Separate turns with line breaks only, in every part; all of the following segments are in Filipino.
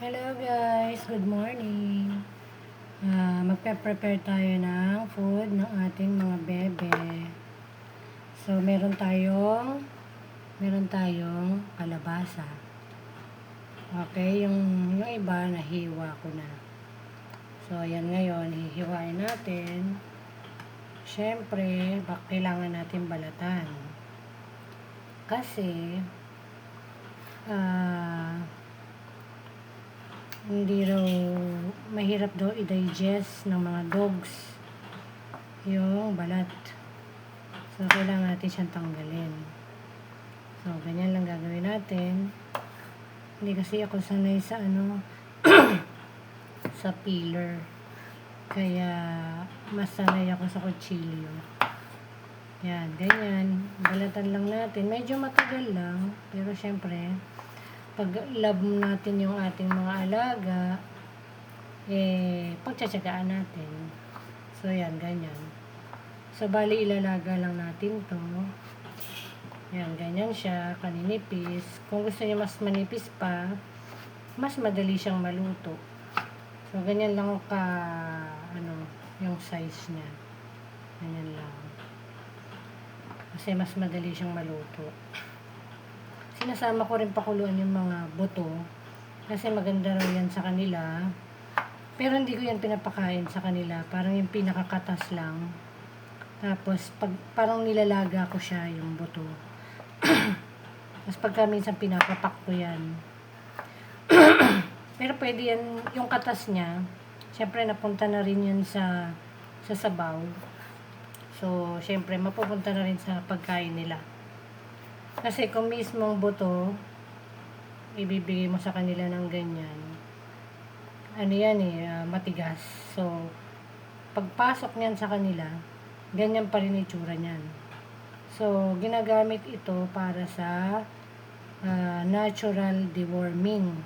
Hello guys, good morning. Magpe-prepare tayo ng food ng ating mga bebe. So meron tayong kalabasa. Okay, yung iba nahiwa ko na. So ayan ngayon, hihiwain natin. Syempre, kailangan natin balatan. Kasi hindi raw mahirap daw i-digest ng mga dogs yung balat. So, kailangan natin siyang tanggalin. So, ganyan lang gagawin natin. Hindi kasi ako sanay sa sa peeler. Kaya, mas sanay ako sa kutsilyo. Yan, ganyan. Balatan lang natin. Medyo matagal lang. Pero, syempre, pag love natin yung ating mga alaga, pagtsatsagaan natin. So, yan, ganyan. So, bali, ilalaga lang natin to. Yan, ganyan siya, kaninipis. Kung gusto niyo mas manipis pa, mas madali siyang maluto. So, ganyan lang yung size niya. Ganyan lang. Kasi mas madali siyang maluto. Sinasama ko rin pakuluan yung mga buto kasi maganda raw yan sa kanila, pero hindi ko yan pinapakain sa kanila, parang yung pinakakatas lang, tapos parang nilalaga ko siya yung buto. Tapos pagka minsan pinapapak ko yan. Pero pwede yan, yung katas niya syempre napunta na rin yan sa sabaw, so syempre mapupunta na rin sa pagkain nila. Kasi kung mismong buto, ibibigay mo sa kanila ng ganyan, matigas. So, pagpasok niyan sa kanila, ganyan pa rin itsura niyan. So, ginagamit ito para sa natural deworming.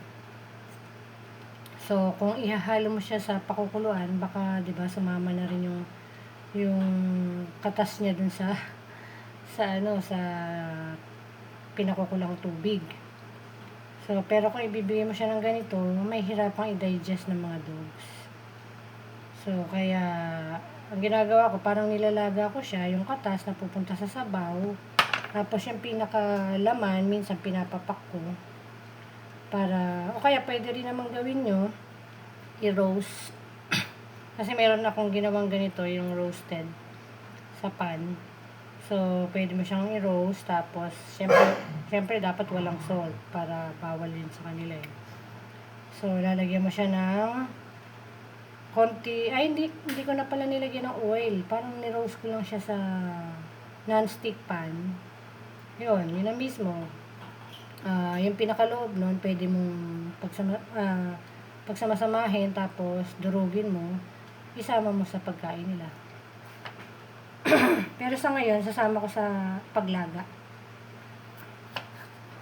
So, kung ihahalo mo siya sa pakukuluan, baka, 'di ba, sumama na rin yung katas niya dun sa pinakukulang tubig. So, pero kung ibibigay mo siya ng ganito, may hirapang i-digest ng mga dogs. So, kaya, ang ginagawa ko, parang nilalaga ko siya, yung katas na pupunta sa sabaw, tapos yung pinakalaman, minsan pinapapak ko, o kaya pwede rin namang gawin nyo, i-roast. Kasi meron akong ginawang ganito, yung roasted sa pan. So, pwede mo siyang i-roast, tapos, syempre dapat walang salt, para bawal din sa kanila eh. So, lalagyan mo siya ng konti, hindi ko na pala nilagyan ng oil, parang ni-roast ko lang siya sa non-stick pan. Yun na mismo. Yung pinakaloob nun, pwede mong pagsamasamahin, tapos durugin mo, isama mo sa pagkain nila. Pero sa ngayon, sasama ko sa paglaga.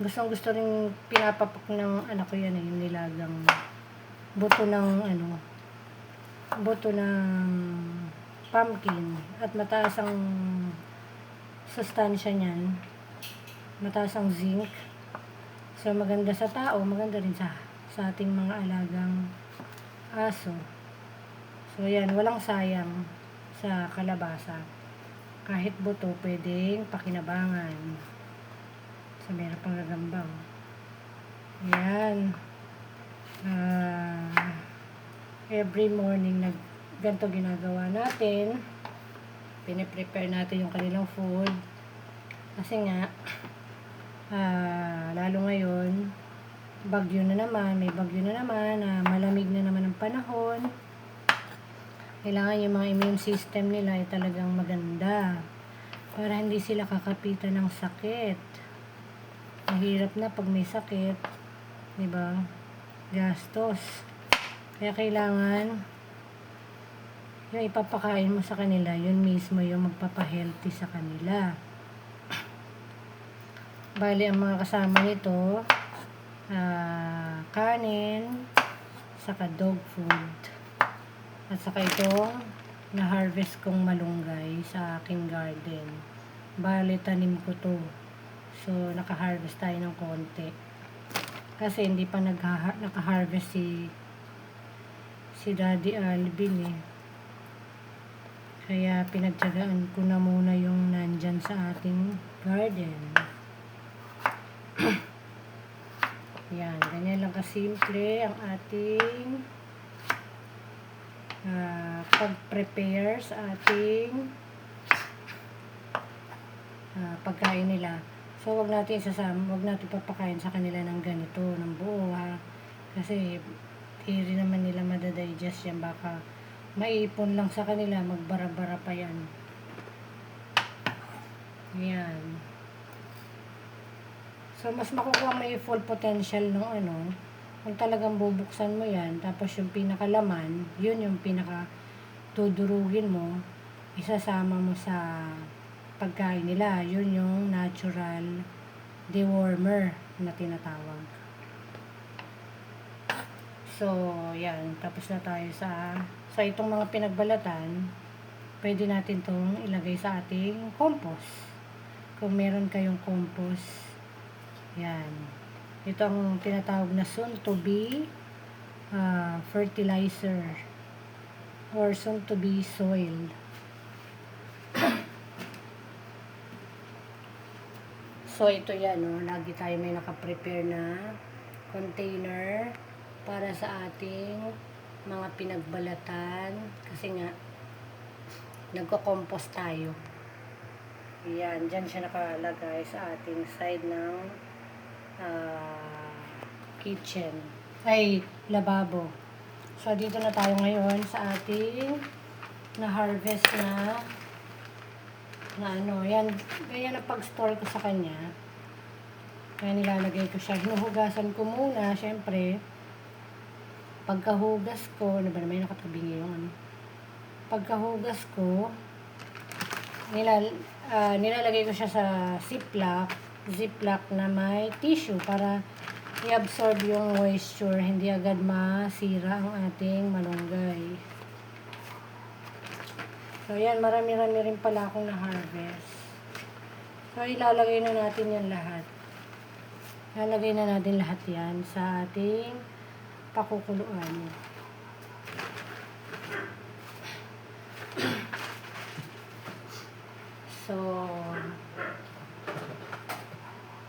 Gusto rin pinapapak ng anak ko yan yung nilagang buto ng pumpkin, at mataas ang sustansya niyan, mataas ang zinc. So, maganda sa tao, maganda rin sa ating mga alagang aso. So, yan, walang sayang sa kalabasa. Kahit buto, pwedeng pakinabangan. So, meron pang gagambang. Yan. Every morning, ganito ginagawa natin. Piniprepare natin yung kanilang food. Kasi nga, lalo ngayon, may bagyo na naman, malamig na naman ang panahon. Kailangan yung mga immune system nila ay talagang maganda para hindi sila kakapitan ng sakit. Mahirap na pag may sakit, 'di ba? Gastos. Kaya kailangan yung ipapakain mo sa kanila, yun mismo yung magpapa-healthy sa kanila. Bali, ang mga kasama nito, kanin, saka dog food. At saka itong na-harvest kong malunggay sa aking garden. Bali, tanim ko to. So, naka-harvest tayo ng konti. Kasi hindi pa naka-harvest si Daddy Alvin eh. Kaya pinagtyagaan ko na muna yung nandyan sa ating garden. Yan, ganyan lang kasimple ang ating pag-prepare sa ating pagkain nila. So, wag natin papakain sa kanila ng ganito, ng buo ha. Kasi, hindi naman nila madadigest yan. Baka maipon lang sa kanila, magbara-bara pa yan. Yan. So, mas makukuha mo yung full potential ng kung talagang bubuksan mo yan, tapos yung pinakalaman, yun yung pinaka tudurugin mo, isasama mo sa pagkain nila. Yun yung natural dewormer na tinatawag. So, yan. Tapos na tayo sa itong mga pinagbalatan, pwede natin itong ilagay sa ating compost. Kung meron kayong compost, yan. Ito ang tinatawag na soon to be fertilizer or soon to be soil. So, ito yan, lagi tayo may nakaprepare na container para sa ating mga pinagbalatan. Kasi nga, nagko-compost tayo. Yan, dyan siya nakalagay sa ating side ng kitchen. Ay, lababo. So, dito na tayo ngayon sa ating na-harvest na yan. Ganyan ang pag-store ko sa kanya. Kaya nilalagay ko siya. Hinuhugasan ko muna, syempre. Pagkahugas ko, may nakatabingi yung Pagkahugas ko, nilalagay ko siya sa ziplock na may tissue para i-absorb yung moisture, hindi agad masira ang ating malunggay. So, yan, marami-rami rin pala akong na-harvest. So, ilalagay na natin yan lahat. Ilalagay na natin lahat yan sa ating pakukuluan. So,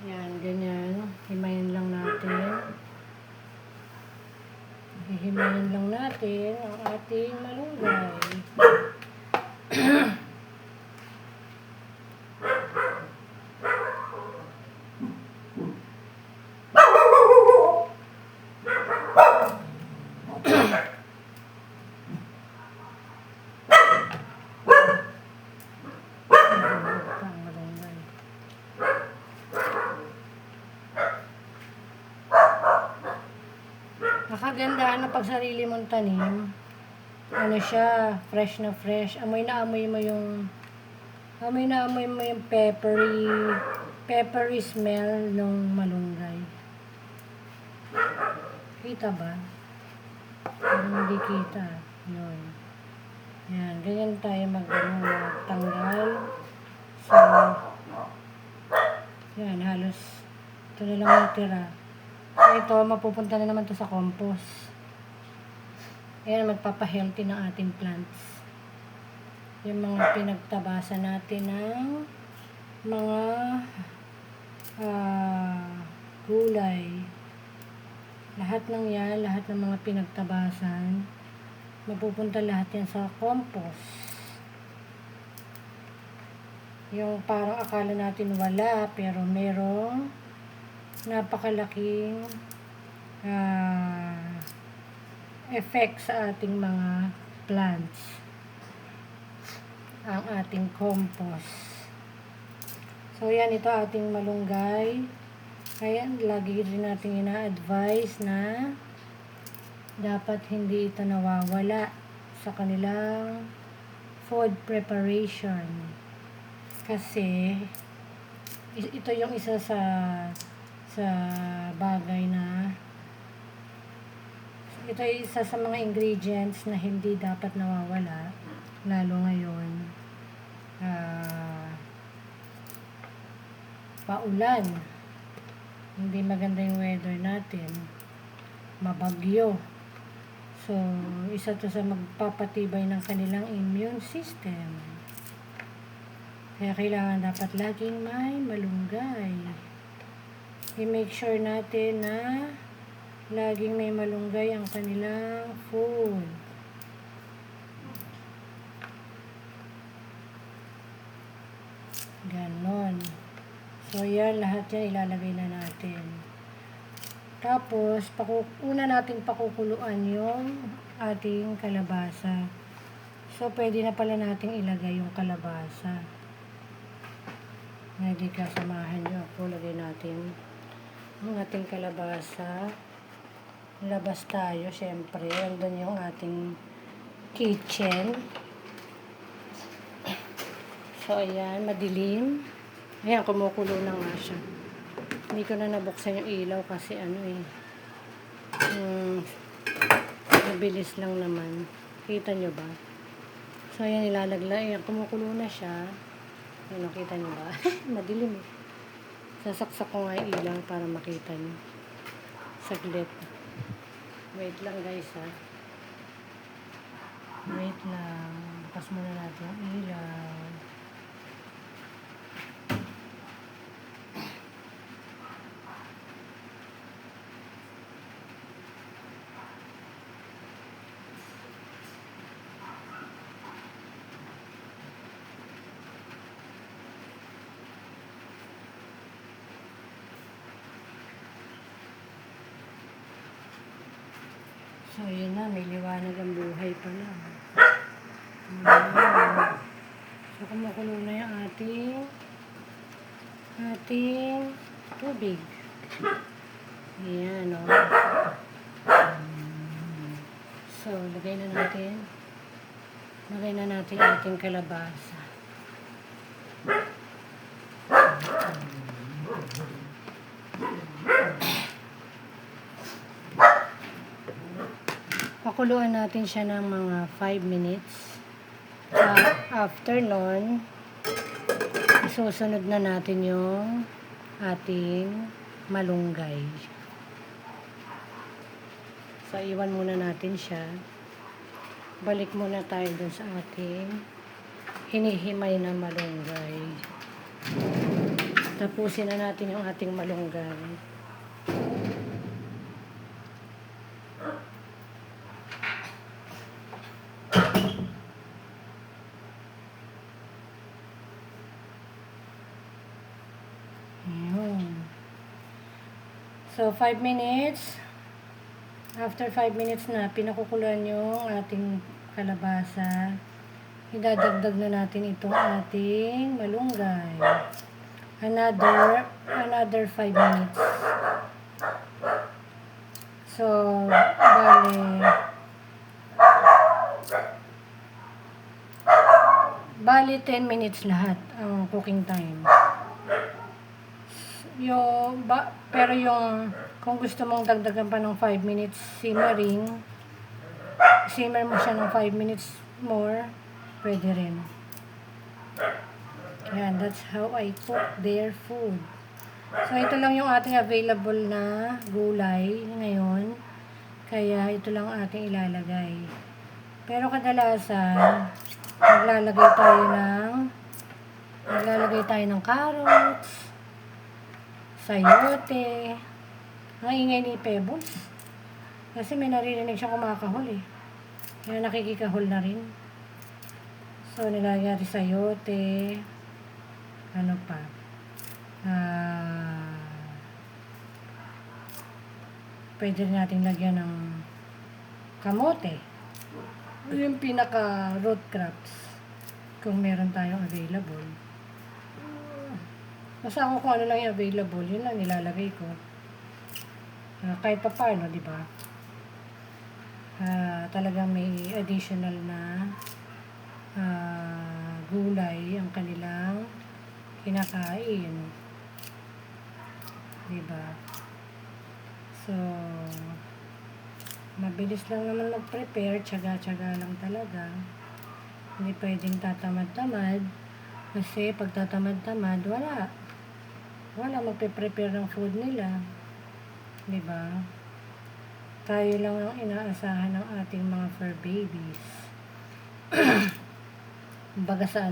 yan, ganyan. Himayin lang natin. Hihimayin lang natin ang ating malunggay. Nakaganda na pag sarili mong tanim. Siya, fresh na fresh. Amoy na amoy mo yung peppery smell ng malunggay. Kita ba? Parang hindi kita. Yun. Yan, ganyan tayo magtanggal. So, yan, halos ito na lang natira. Ito, mapupunta na naman to sa compost. Ayan, magpapahealthy ng ating plants. Yung mga pinagtabasan natin ng mga gulay. Lahat ng yan, lahat ng mga pinagtabasan, mapupunta lahat yan sa compost. Yung parang akala natin wala, pero merong napakalaking effect sa ating mga plants ang ating compost. So yan, ito ating malunggay. Ayan, lagi rin natin ina-advise na dapat hindi ito nawawala sa kanilang food preparation. Kasi ito yung isa sa bagay na ito ay isa sa mga ingredients na hindi dapat nawawala, lalo ngayon paulan. Hindi maganda yung weather natin. Mabagyo. So, isa to sa magpapatibay ng kanilang immune system. Kaya kailangan dapat laging may malunggay. I-make sure natin na laging may malunggay ang kanilang food. Ganon. So, yan, lahat yan ilalagay na natin. Tapos, una natin pakukuluan yung ating kalabasa. So, pwede na pala natin ilagay yung kalabasa. Hindi kasamahan nyo ako. Lagay natin ang ating kalabasa. Labas tayo, syempre. Andun yung ating kitchen. So, ayan, madilim. Ayan, kumukulo na nga siya. Hindi ko na nabuksan yung ilaw kasi mabilis lang naman. Kita nyo ba? So, ayan, ilalagay. Ayan, kumukulo na siya. Ayan, nakita nyo ba? Madilim eh. Sasaksak ko nga yung ilaw para makita nyo. Saglit. Wait lang guys ha. Wait lang. Bukas muna natin yung ilaw. So, yun na. May liwanag ang buhay pala. Ayan. So, kumukulo na yung ating tubig. Ayan, o. So, lagay na natin ating kalabasa. Pakuluan natin siya ng mga 5 minutes. After nun, isusunod na natin yung ating malunggay. So, iwan muna natin siya. Balik muna tayo dun sa ating hinihimay na malunggay. Tapusin na natin yung ating malunggay. So, 5 minutes. After 5 minutes na, pinakukuluan yung ating kalabasa. Idadagdag na natin itong ating malunggay. Another 5 minutes. So, bali 10 minutes lahat ang cooking time. Pero kung gusto mong dagdagan pa ng 5 minutes simmer mo siya ng 5 minutes more, pwede rin. Yan, that's how I cook their food. So, ito lang yung ating available na gulay ngayon. Kaya, ito lang ating ilalagay. Pero kadalasan, maglalagay tayo ng carrots, sayote. Ang ingay ni Pebbles. Kasi may naririnig siyang kumakahol eh. Kaya nakikikahol na rin. So, nilagay natin sayote. Ano pa? Pwede rin natin lagyan ng kamote. Yung pinaka root crops. Kung meron tayong available. Basta ako kung ano lang yung available, yun lang nilalagay ko. Kahit pa paano, di ba? Talagang may additional na gulay ang kanilang kinakain. Di ba? So, mabilis lang naman mag-prepare, tiyaga-tiyaga lang talaga. Hindi pwedeng tatamad-tamad kasi pag tatamad-tamad, wala. wala magpe-prepare ng food nila. Di ba? Tayo lang ang inaasahan ng ating mga fur babies. Baga sa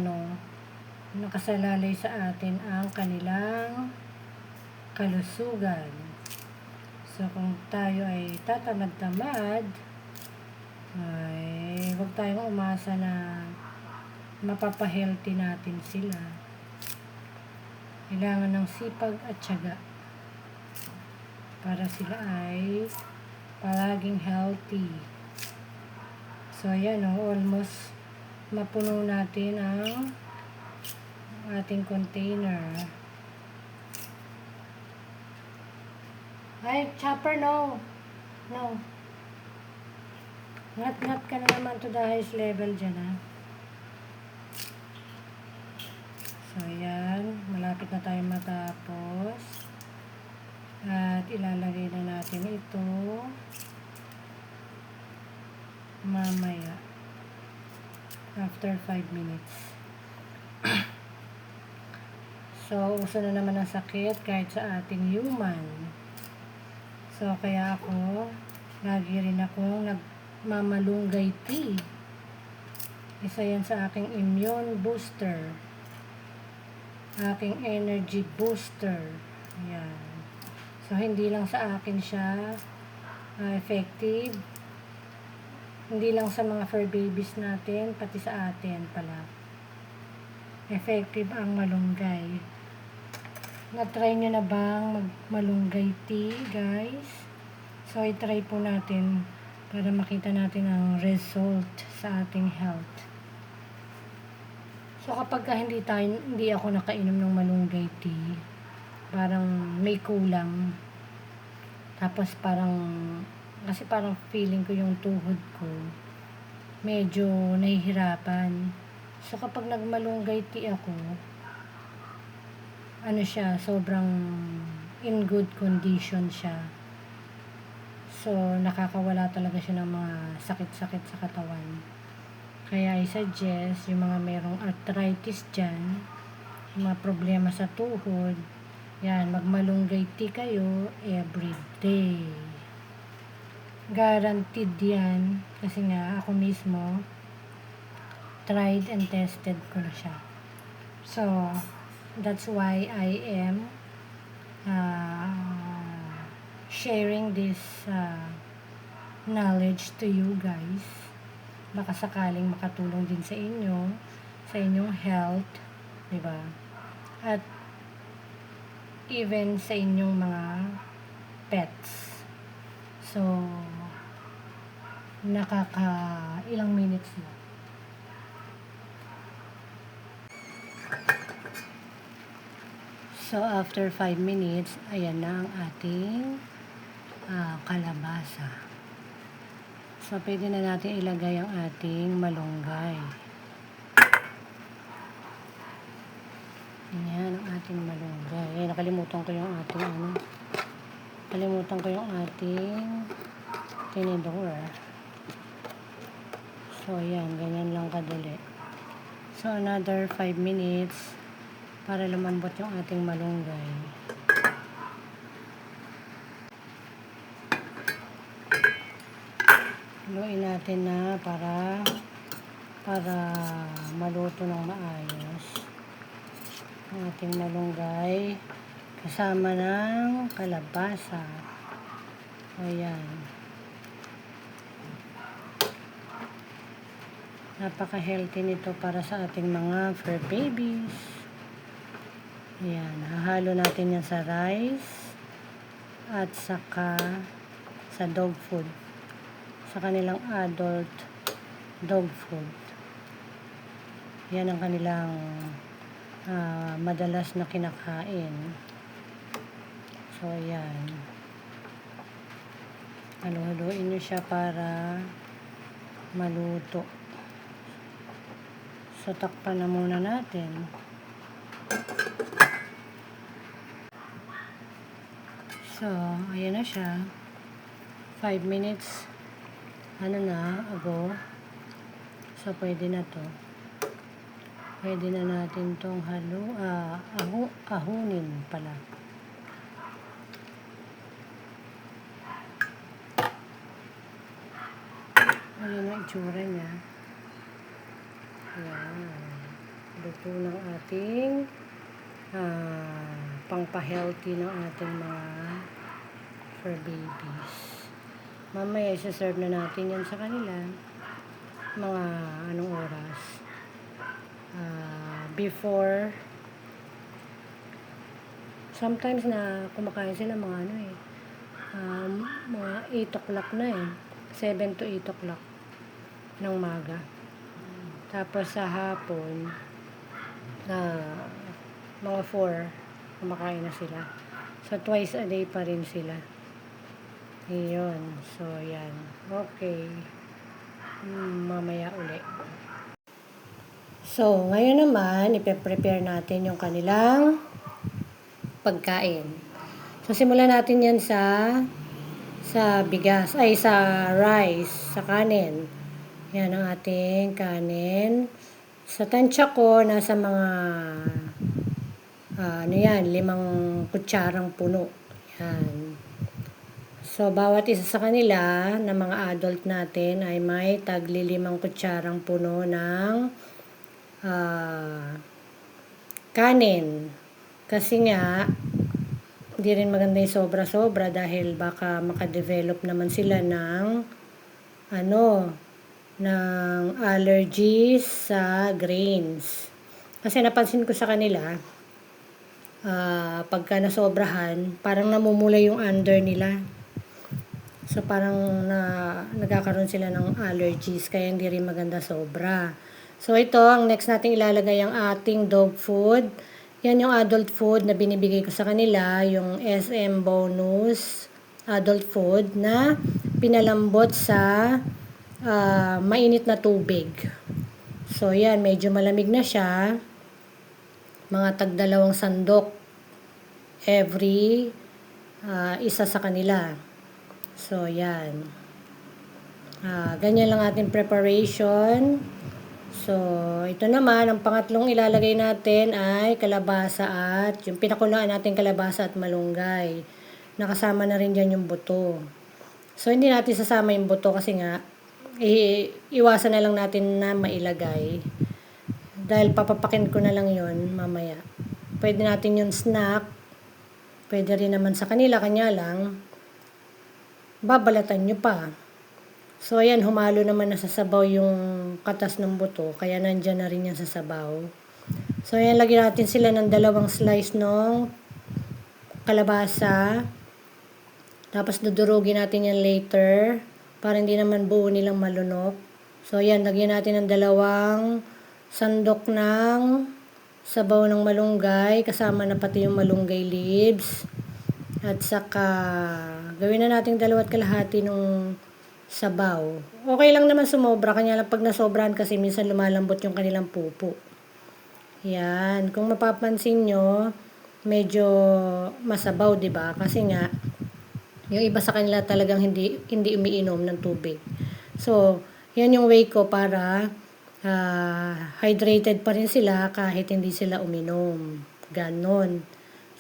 nakasalalay sa atin ang kanilang kalusugan. So, kung tayo ay tatamad-tamad, ay huwag tayong umasa na mapapahealthy natin sila. Kailangan ng sipag at tiyaga para sila ay palaging healthy. So, ayan almost mapuno natin ang ating container. Ay, chopper, no. No. Ngat-ngat ka na naman to the highest level dyan, ha. So, ayan. Malapit na tayo matapos. At ilalagay na natin ito mamaya. After 5 minutes. So, uso na naman ang sakit kahit sa ating human. So, kaya ako, lagi rin akong nagmamalunggay tea. Isa yan sa aking immune booster. Aking energy booster. Ayan. So, hindi lang sa akin siya effective. Hindi lang sa mga fur babies natin, pati sa atin pala. Effective ang malunggay. Na-try nyo na bang magmalunggay tea, guys? So, i-try po natin para makita natin ang result sa ating health. So, kapag hindi ako nakainom ng malunggay tea, parang may kulang. Tapos kasi parang feeling ko yung tuhod ko, medyo nahihirapan. So, kapag nagmalunggay tea ako, sobrang in good condition siya. So, nakakawala talaga siya ng mga sakit-sakit sa katawan. Kaya I suggest, yung mga merong arthritis dyan, yung mga problema sa tuhod, yan, magmalunggay tea kayo every day. Guaranteed yan. Kasi nga, ako mismo, tried and tested ko na siya. So, that's why I am sharing this knowledge to you guys. Baka sakaling makatulong din sa inyong health, diba? At even sa inyong mga pets. So, ilang minutes na. So, after 5 minutes, ayan na ang ating kalabasa. So, pwede na natin ilagay ang ating malunggay. Ayan ang ating malunggay. Ay, nakalimutan ko yung ating tinidor. So, ayan. Ganyan lang kadali. So, another 5 minutes para lumambot yung ating malunggay. Haluin natin na para maluto ng maayos ang ating malunggay kasama ng kalabasa. Ayan. Napaka-healthy nito para sa ating mga fur babies. Ayan. Hahalo natin yan sa rice at saka sa dog food. Sa kanilang adult dog food. Yan ang kanilang madalas na kinakain. So, ayan. Halo-haloin nyo siya para maluto. So, takpan na muna natin. So, ayan na siya. 5 minutes ago. So, pwede na to. Pwede na natin tong ahunin pala. Ayan ang itsura niya. Ayan. Luto ng ating pangpa-healthy ng ating mga fur babies. Mamaya isa-serve na natin yan sa kanila. Mga anong oras? Before. Sometimes na kumakain sila mga mga 8 o'clock na 7 to 8 o'clock ng maga. Tapos sa hapon, mga 4, kumakain na sila. So, twice a day pa rin sila. Iyon. So, yan. Okay. Mamaya uli. So, ngayon naman, ipe-prepare natin yung kanilang pagkain. So, simulan natin yan sa bigas, sa rice, sa kanin. Yan ang ating kanin. Sa tansya ko, nasa mga 5 kutsarang puno. Yan. So, bawat isa sa kanila na mga adult natin ay may tagli 5 kutsarang puno ng kanin. Kasi nga, hindi rin maganda yung sobra-sobra dahil baka makadevelop naman sila ng allergies sa grains. Kasi napansin ko sa kanila, pagka nasobrahan, parang namumula yung under nila. So, parang nagkakaroon sila ng allergies, kaya hindi rin maganda sobra. So, ito, ang next nating ilalagay ang ating dog food. Yan yung adult food na binibigay ko sa kanila, yung SM Bonus adult food na pinalambot sa mainit na tubig. So, yan, medyo malamig na siya. Mga tag-2 sandok every isa sa kanila. So, yan. Ganyan lang ating preparation. So, ito naman, ang pangatlong ilalagay natin ay kalabasa at yung pinakuloan natin kalabasa at malunggay. Nakasama na rin dyan yung buto. So, hindi natin sasama yung buto kasi nga, iwasan na lang natin na mailagay. Dahil papapakin ko na lang yon mamaya. Pwede natin yung snack. Pwede rin naman sa kanila, kanya lang. Babalatan nyo pa. So, ayan, humalo naman na sa sabaw yung katas ng buto. Kaya nandyan na rin yan sa sabaw. So, ayan, lagyan natin sila ng 2 slice ng kalabasa. Tapos, dudurugin natin yan later. Para hindi naman buo nilang malunok. So, ayan, lagyan natin ng 2 sandok ng sabaw ng malunggay. Kasama na pati yung malunggay leaves. At saka, gawin na natin 2.5 nung sabaw. Okay lang naman sumobra, kanya lang pag nasobrahan kasi minsan lumalambot yung kanilang pupo. Yan, kung mapapansin nyo, medyo masabaw, 'di ba? Kasi nga yung iba sa kanila talagang hindi umiinom ng tubig. So, yan yung way ko para hydrated pa rin sila kahit hindi sila uminom. Ganon.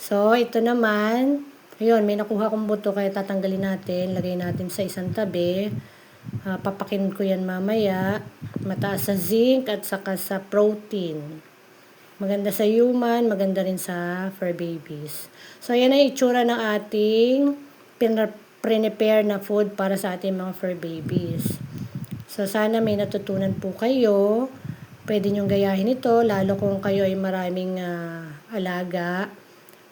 So, ito naman, ayun, may nakuha kong buto kaya tatanggalin natin. Lagay natin sa isang tabi. Papakin ko yan mamaya. Mataas sa zinc at saka sa protein. Maganda sa human, maganda rin sa fur babies. So, yan ang itsura ng ating prepare na food para sa ating mga fur babies. So, sana may natutunan po kayo. Pwede nyong gayahin ito, lalo kung kayo ay maraming alaga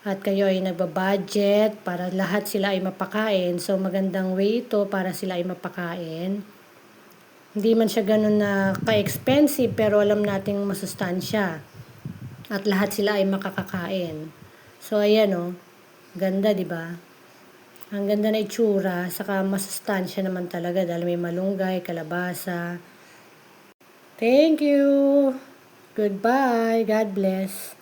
at kayo ay nagbabudget para lahat sila ay mapakain. So, magandang way ito para sila ay mapakain. Hindi man siya ganun na ka-expensive, pero alam nating masustansya. At lahat sila ay makakakain. So, ayan o. Ganda, di ba? Ang ganda na itsura, saka masustansya naman talaga dahil may malunggay, kalabasa. Thank you! Goodbye! God bless!